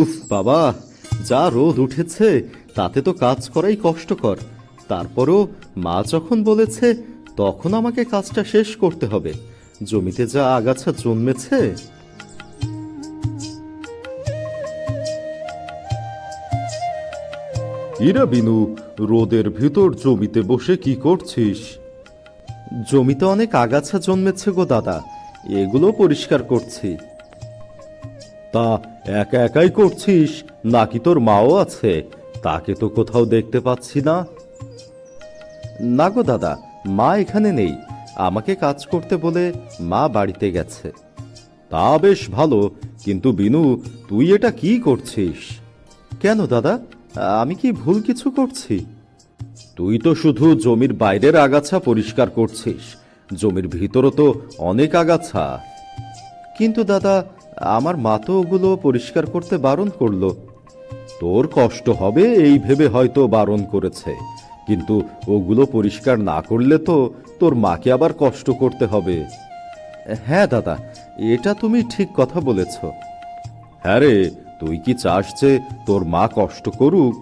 উফ বাবা, যা রোদ উঠেছে তাতে তো কাজ করাই কষ্টকর। তারপরও মা যখন বলেছে তখন আমাকে কাজটা শেষ করতে হবে। জমিতে যা আগাছা জন্মেছে। ইরা বিনু, রোদের ভিতর জমিতে বসে কি করছিস? জমিতে অনেক আগাছা জন্মেছে গো দাদা, এগুলো পরিষ্কার করছি। তা একা একাই করছিস নাকি তোর মাও আছে? তাকে তো কোথাও দেখতে পাচ্ছি না। না গো দাদা, মা এখানে নেই। আমাকে কাজ করতে বলে মা বাড়িতে গেছে। তা বেশ ভালো, কিন্তু বিনু, তুই এটা কি করছিস? কেন দাদা, আমি কি ভুল কিছু করছি? তুই তো শুধু জমির বাইরের আগাছা পরিষ্কার করছিস, জমির ভিতরও তো অনেক আগাছা। কিন্তু দাদা, আমার মা তো ওগুলো পরিষ্কার করতে বারণ করলো। তোর কষ্ট হবে এই ভেবে হয়তো বারণ করেছে, কিন্তু ওগুলো পরিষ্কার না করলে তো তোর মাকে আবার কষ্ট করতে হবে। হ্যাঁ দাদা, এটা তুমি ঠিক কথা বলেছ। হ্যাঁ রে, তুই কি চাস যে তোর মা কষ্ট করুক?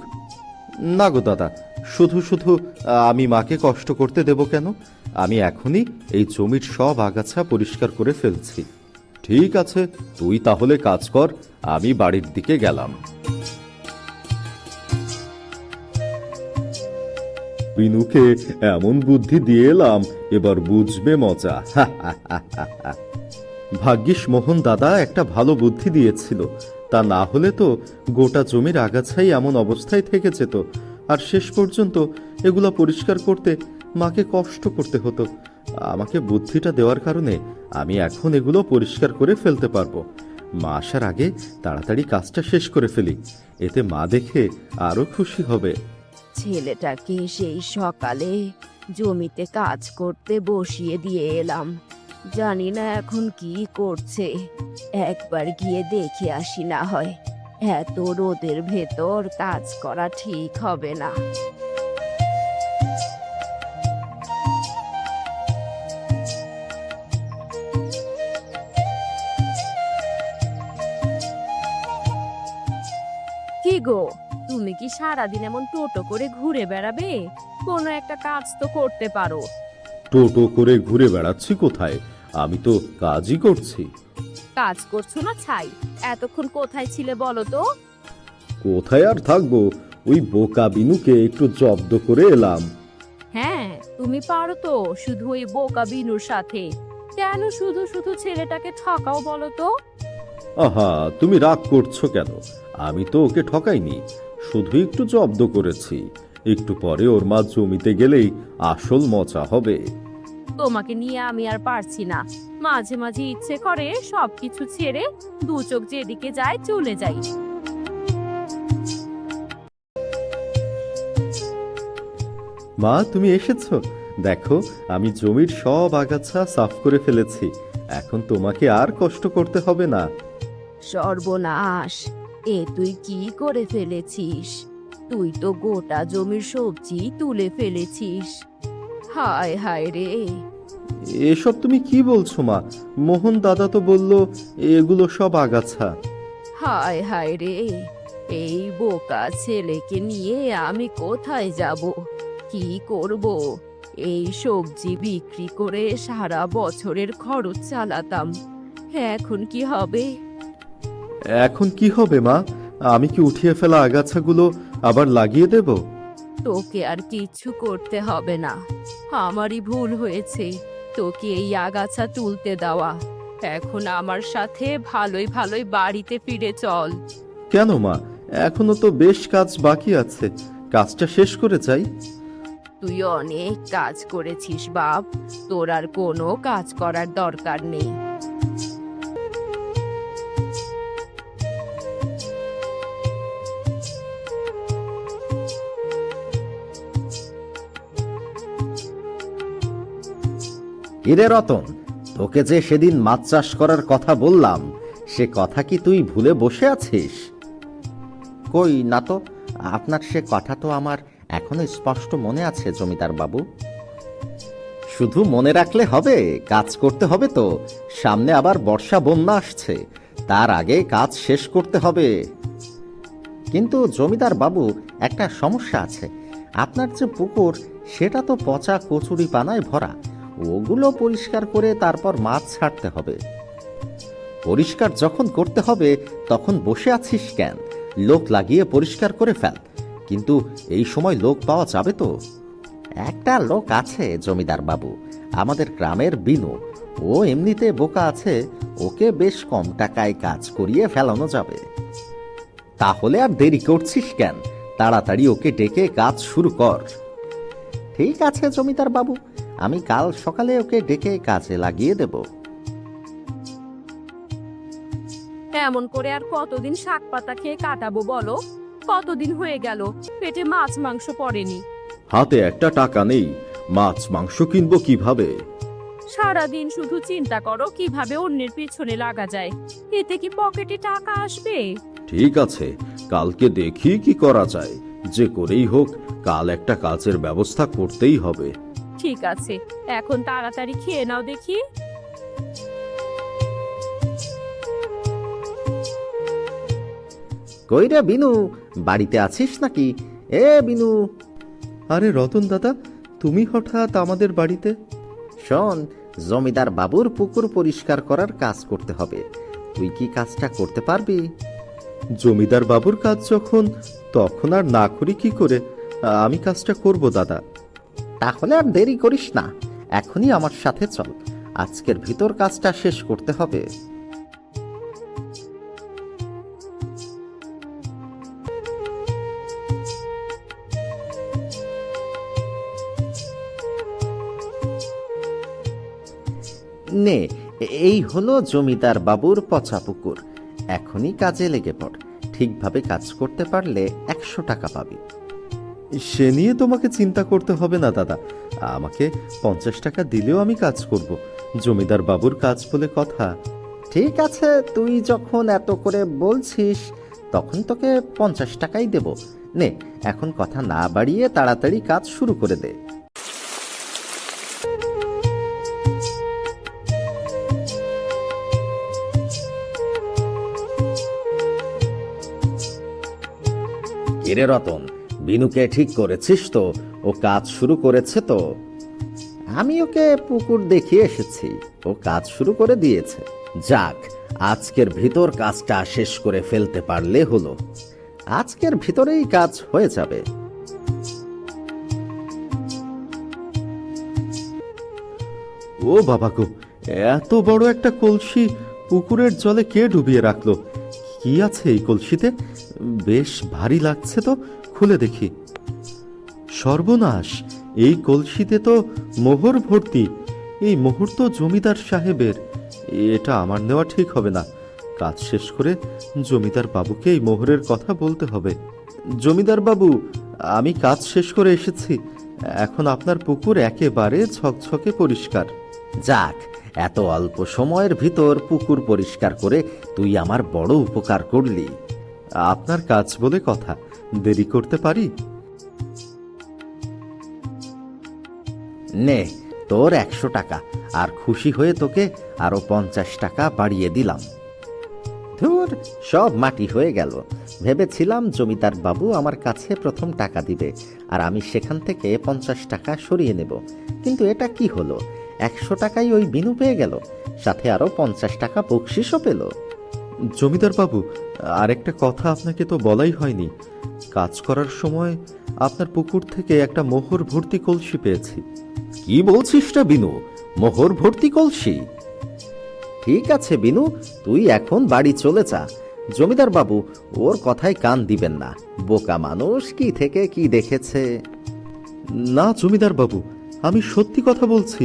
না গো দাদা, শুধু শুধু আমি মাকে কষ্ট করতে দেব কেন? আমি এখনই এই জমির সব আগাছা পরিষ্কার করে ফেলছি। ঠিক আছে, তুই তাহলে কাজ কর, আমি বাড়ির দিকে গেলাম। বিনুকে এমন বুদ্ধি দিয়ে এলাম, এবার বুঝবে মজা। ভাগ্যিস মোহন দাদা একটা ভালো বুদ্ধি দিয়েছিল, তা না হলে তো গোটা জমির আগাছাই এমন অবস্থায় থেকে যেত, আর শেষ পর্যন্ত এগুলা পরিষ্কার করতে মাকে কষ্ট করতে হতো। আমাকে বুদ্ধিটা দেওয়ার কারণে আমি এখন এগুলো পরিষ্কার করে ফেলতে পারবো। মা আসার আগে তাড়াতাড়ি কাজটা শেষ করে ফেলি, এতে মা দেখে আরো খুশি হবে। ছেলেটাকে সেই সকালে জমিতে কাজ করতে বসিয়ে দিয়ে এলাম, জানি না এখন কি করছে। একবার গিয়ে দেখে আসি না হয়, এত রোদের ভেতর কাজ করা ঠিক হবে না। কি গো, তুমি কি সারাদিন এমন টোটো করে ঘুরে বেড়াবে? কোনো একটা কাজ তো করতে পারো। টোটো করে ঘুরে বেড়াচ্ছি কোথায়? আমি তো কাজই করছি। কাজ করছো না ছাই? এতক্ষণ কোথায় ছিলে বলো তো? কোথায় আর থাকবো, ওই বোকা বিনুকে একটু জব্দ করে এলাম। হ্যাঁ, তুমি পারো তো শুধু ওই বোকা বিনুর সাথে। কেন শুধু শুধু ছেলেটাকে ঠকাও বলো তো? আহা, তুমি রাগ করছো কেন? আমি তো ওকে ঠকাইনি, শুধু একটু জব্দ করেছি। একটু পরে ওর মা জমিতে গেলেই আসল মজা হবে। তোমাকে নিয়ে আমি আর পারছি না। মাঝে মাঝে ইচ্ছে করে সবকিছু ছেড়ে দু চোখ যেদিকে যায় চলে যাই। মা, তুমি এসেছো? দেখো, আমি জমির সব আগাছা সাফ করে ফেলেছি। এখন তোমাকে আর কষ্ট করতে হবে না। সর্বনাশ, এ তুই কি করে ফেলেছিস? তুই তো গোটা জমির সবজি তুলে ফেলেছিস। হায় হায় রে! এসব তুমি কি বলছো মা? মোহন দাদা তো বলল এগুলো সব আগাছা। হায় হায় রে! এই বোকা ছেলেকে নিয়ে আমি কোথায় যাব? কি করব? এই সবজি বিক্রি করে সারা বছরের খরচ চালাতাম। এখন কি হবে? এখন কি হবে মা? আমি কি উঠিয়ে ফেলা আগাছাগুলো আবার লাগিয়ে দেব? তোকে আর কিচ্ছু করতে হবে না। আমারই ভুল হয়েছে তোকে এই আগাছা তুলতে দেওয়া। এখন আমার সাথে ভালোই ভালোই বাড়িতে ফিরে চল। কেন মা? এখনো তো বেশ কাজ বাকি আছে, কাজটা শেষ করে যাই। তুই অনেক কাজ করেছিস বাপ, তোর আর কোনো কাজ করার দরকার নেই। কিরে রতন, তোকে যে সেদিন মাছ চাষ করার কথা বললাম, সে কথা কি তুই ভুলে বসে আছিস? কই না তো, আপনার সে কথা তো আমার এখনো স্পষ্ট মনে আছে জমিদার বাবু। শুধু মনে রাখলে হবে, কাজ করতে হবে তো। সামনে আবার বর্ষা বন্যা আসছে, তার আগে কাজ শেষ করতে হবে। কিন্তু জমিদার বাবু, একটা সমস্যা আছে। আপনার যে পুকুর, সেটা তো পচা কচুরি পানায় ভরা। ওগুলো পরিষ্কার করে তারপর মাছ ছাড়তে হবে। পরিষ্কার যখন করতে হবে তখন বসে আছিস কেন? লোক লাগিয়ে পরিষ্কার করে ফেল। কিন্তু এই সময় লোক পাওয়া যাবে তো? একটা লোক আছে জমিদার বাবু, আমাদের গ্রামের বিনু। ও এমনিতে বোকা আছে, ওকে বেশ কম টাকায় কাজ করিয়ে ফেলানো যাবে। তাহলে আর দেরি করছিস কেন? তাড়াতাড়ি ওকে ডেকে কাজ শুরু কর। ঠিক আছে জমিদার বাবু, আমি কাল সকালে ওকে ডেকে কাজে লাগিয়ে দেব। এমন করে আর কতদিন শাক পাতা খেয়ে কাটাবো বলো? কতদিন হয়ে গেল পেটে মাছ মাংস পড়েনি। হাতে একটা টাকা নেই, মাছ মাংস কিনবো কিভাবে? সারাদিন শুধু চিন্তা করো কিভাবে অন্যের পিছনে লাগা যায়। এতে কি পকেটে টাকা আসবে? ঠিক আছে, কালকে দেখি কি করা যায়। যে করেই হোক কাল একটা কাজের ব্যবস্থা করতেই হবে। ঠিক আছে, এখন তাড়াতাড়ি খেয়ে নাও দেখি। কই রে বিনু, বাড়িতে আছিস নাকি? এ বিনু! আরে রতন দাদা, তুমি হঠাৎ আমাদের বাড়িতে? শোন, জমিদার বাবুর পুকুর পরিষ্কার করার কাজ করতে হবে। তুই কি কাজটা করতে পারবি? জমিদার বাবুর কাজ যখন, তখন আর না করি কি করে? আমি কাজটা করব দাদা। তাহলে আর দেরি করিস না, এখনই আমার সাথে চল। আজকের ভিতর কাজটা শেষ করতে হবে। নে, এই হলো জমিদার বাবুর পচা পুকুর। এখনই কাজে লেগে পড়। ঠিকভাবে কাজ করতে পারলে 100 টাকা পাবি। সে নিয়ে তোমাকে চিন্তা করতে হবে না দাদা, আমাকে 50 টাকা দিলেও আমি কাজ করব। জমিদার বাবুর কাজ বলে কথা। ঠিক আছে, তুই যখন এত করে বলছিস তখন তোকে 50 টাকাই দেব। নে, এখন কথা না বাড়িয়ে তাড়াতাড়ি কাজ শুরু করে দে। কিরে রতন, বিনুকে ঠিক করেছিস তো? ও কাজ শুরু করেছে তো? আমি ওকে পুকুর দেখিয়ে এসেছি, ও কাজ শুরু করে দিয়েছে। যাক, আজকের ভিতর কাজটা শেষ করে ফেলতে পারলে হলো। আজকের ভিতরেই কাজ হয়ে যাবে। ও বাবা গো, এত বড় একটা কলসি পুকুরের জলে কে ডুবিয়ে রাখলো? কি আছে এই কলসিতে? বেশ ভারী লাগছে তো, খুলে দেখি। সর্বনাশ, এই কলসিতে তো মোহর ভর্তি। এই মোহর তো জমিদার সাহেবের। এটা আমার নেওয়া ঠিক হবে না। কাজ শেষ করে জমিদার বাবুকে এই মোহরের কথা বলতে হবে। জমিদার বাবু, আমি কাজ শেষ করে এসেছি। এখন আপনার পুকুর একেবারে ঝকঝকে পরিষ্কার। যাক, এত অল্প সময়ের ভিতর পুকুর পরিষ্কার করে তুই আমার বড় উপকার করলি। আপনার কাজ বলে কথা, দেরি করতে পারি? নে, তোর 100 টাকা, আর খুশি হয়ে তোকে আরো 50 টাকা বাড়িয়ে দিলাম। ধুর, সব মাটি হয়ে গেল। ভেবেছিলাম জমিদার বাবু আমার কাছে প্রথম টাকা দিবে, আর আমি সেখান থেকে 50 টাকা সরিয়ে নেব। কিন্তু এটা কি হলো? 100 টাকাই ওই বিনু পেয়ে গেল, সাথে আরো 50 টাকা বকশিসও পেল। জমিদার বাবু, আরেকটা কথা আপনাকে তো বলাই হয়নি। কাজ করার সময় আপনার পুকুর থেকে একটা মোহর ভর্তি কলসি পেয়েছি। কি বলছিস রে বিনু? মোহর ভর্তি কলসি? ঠিক আছে বিনু, তুই এখন বাড়ি চলে যা। জমিদার বাবু ওর কথায় কান দিবেন না। বোকা মানুষ, কি থেকে কি দেখেছে। না জমিদার বাবু, আমি সত্যি কথা বলছি।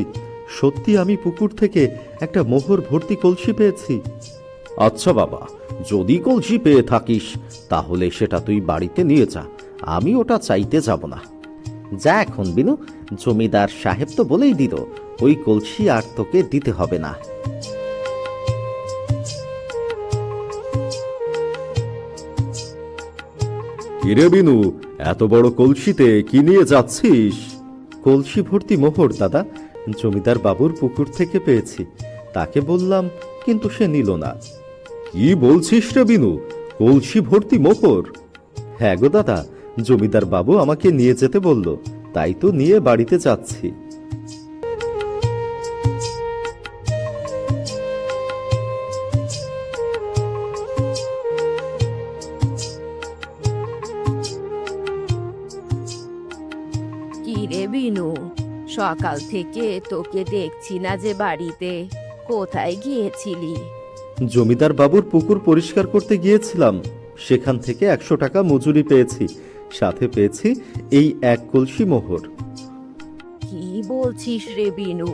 সত্যি আমি পুকুর থেকে একটা মোহর ভর্তি কলসি পেয়েছি। আচ্ছা বাবা, যদি কলসি পেয়ে থাকিস তাহলে সেটা তুই বাড়িতে নিয়ে যা। আমি ওটা চাইতে যাব না। যা এখন বিনু, জমিদার সাহেব তো বলেই দিল ওই কলসি আর তোকে দিতে হবে না। কিরে বিনু, এত বড় কলসিতে কি নিয়ে যাচ্ছিস? কলসি ভর্তি মোহর দাদা, জমিদার বাবুর পুকুর থেকে পেয়েছি। তাকে বললাম, কিন্তু সে নিল না। কি বলছিস রে বিনু, কলসি ভর্তি মোহর? হ্যাঁ গো দাদা, জমিদার বাবু আমাকে নিয়ে যেতে বলল, তাই তো নিয়ে বাড়িতে যাচ্ছি। কি রে বিনু, সকাল থেকে তোকে দেখছি না যে বাড়িতে, কোথায় গিয়েছিলি? জমিদার বাবুর পুকুর পরিষ্কার করতে গিয়েছিলাম, সেখান থেকে 100 টাকা মজুরি পেয়েছি, সাথে পেয়েছি এই 1 কলসি মোহর। কি বলছিস রে বিনু,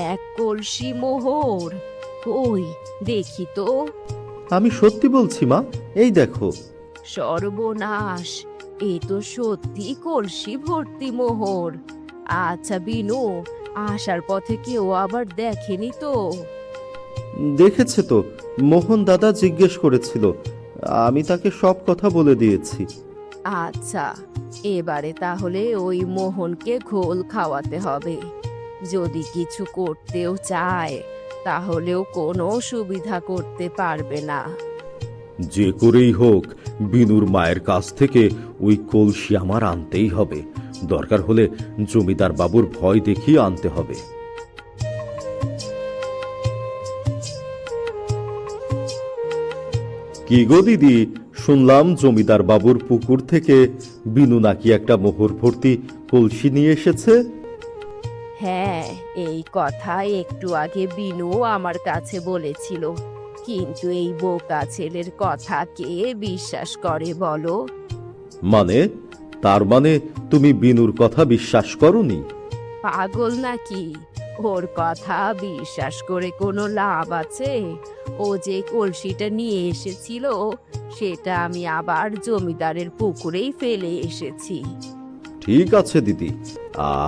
1 কলসি মোহর? কই দেখি তো। আমি সত্যি বলছি মা, এই দেখো। সর্বনাশ, এ তো সত্যি কলসি ভর্তি মোহর। আচ্ছা বিনু, আসার পথে কেউ আবার দেখেনি তো? দেখেছে তো, মোহন দাদা জিজ্ঞেস করেছিল, আমি তাকে সব কথা বলে দিয়েছি। আচ্ছা, এবারে তাহলে ওই মোহনকে ঘোল খাওয়াতে হবে। যদি কিছু করতেও চায় তাহলেও কোনো সুবিধা করতে পারবে না। যে করেই হোক বিনুর মায়ের কাছ থেকে ওই কলসি আমার আনতেই হবে, দরকার হলে জমিদার বাবুর ভয় দেখিয়ে আনতে হবে। কি গো দিদি, শুনলাম জমিদার বাবুর পুকুর থেকে বিনু নাকি একটা মোহর ভর্তি কলসি নিয়ে এসেছে? হ্যাঁ, এই কথা একটু আগে বিনু আমার কাছে বলেছিল, কিন্তু এই বোকা ছেলের কথা কে বিশ্বাস করে বলো? মানে, তার মানে তুমি বিনুর কথা বিশ্বাস করনি? পাগল নাকি? ওর কথা বিশ্বাস করে কোনো লাভ আছে? ও যে কলসিটা নিয়ে এসেছিল সেটা আমি আবার জমিদারের পুকুরেই ফেলে এসেছি। ঠিক আছে দিদি,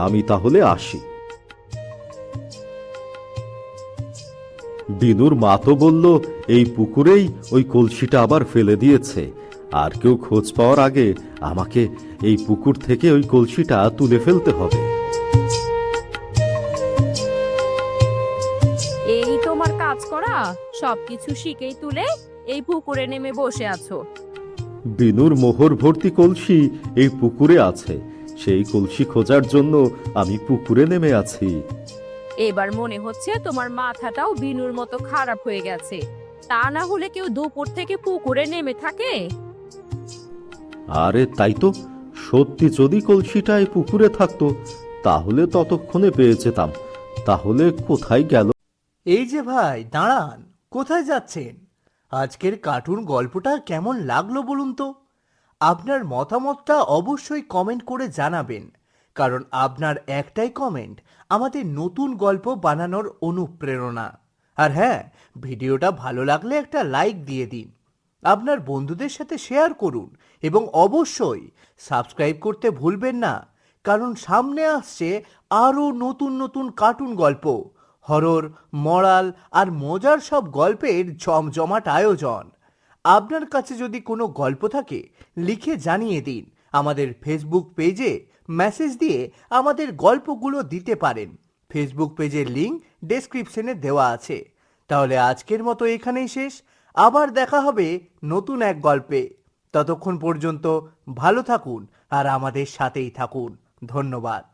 আমি তাহলে আসি। বিনুর মা তো বলল এই পুকুরেই ওই কলসিটা আবার ফেলে দিয়েছে, আর কেউ খোঁজ পাওয়ার আগে আমাকে এই পুকুর থেকে ওই কলসিটা তুলে ফেলতে হবে। এই তোমার কাজ করা, সবকিছু শিখেই তুলে এই পুকুরে নেমে বসে আছো। বিনুর মোহর ভর্তি কলসি এই পুকুরে আছে, সেই কলসি খোঁজার জন্য আমি পুকুরে নেমে আছি। এবার মনে হচ্ছে তোমার মাথাটাও বিনুর মতো খারাপ হয়ে গেছে। তা না হলে কেউ দুপুর থেকে পুকুরে নেমে থাকে? আরে তাই তো, সত্যি যদি কলসিটা এই পুকুরে থাকতো তাহলে ততক্ষণে পেয়ে যেতাম। তাহলে কোথায় গেল? এই যে ভাই দাঁড়ান, কোথায় যাচ্ছেন? আজকের কার্টুন গল্পটা কেমন লাগলো বলুন তো? আপনার মতামতটা অবশ্যই কমেন্ট করে জানাবেন, কারণ আপনার একটাই কমেন্ট আমাদের নতুন গল্প বানানোর অনুপ্রেরণা। আর হ্যাঁ, ভিডিওটা ভালো লাগলে একটা লাইক দিয়ে দিন, আপনার বন্ধুদের সাথে শেয়ার করুন এবং অবশ্যই সাবস্ক্রাইব করতে ভুলবেন না, কারণ সামনে আসছে আরও নতুন নতুন কার্টুন গল্প, হরর, মরাল আর মজার সব গল্পের জমজমাট আয়োজন। আপনার কাছে যদি কোনো গল্প থাকে লিখে জানিয়ে দিন, আমাদের ফেসবুক পেজে মেসেজ দিয়ে আমাদের গল্পগুলো দিতে পারেন। ফেসবুক পেজের লিংক ডেসক্রিপশনে দেওয়া আছে। তাহলে আজকের মতো এখানেই শেষ, আবার দেখা হবে নতুন এক গল্পে। ততক্ষণ পর্যন্ত ভালো থাকুন আর আমাদের সাথেই থাকুন। ধন্যবাদ।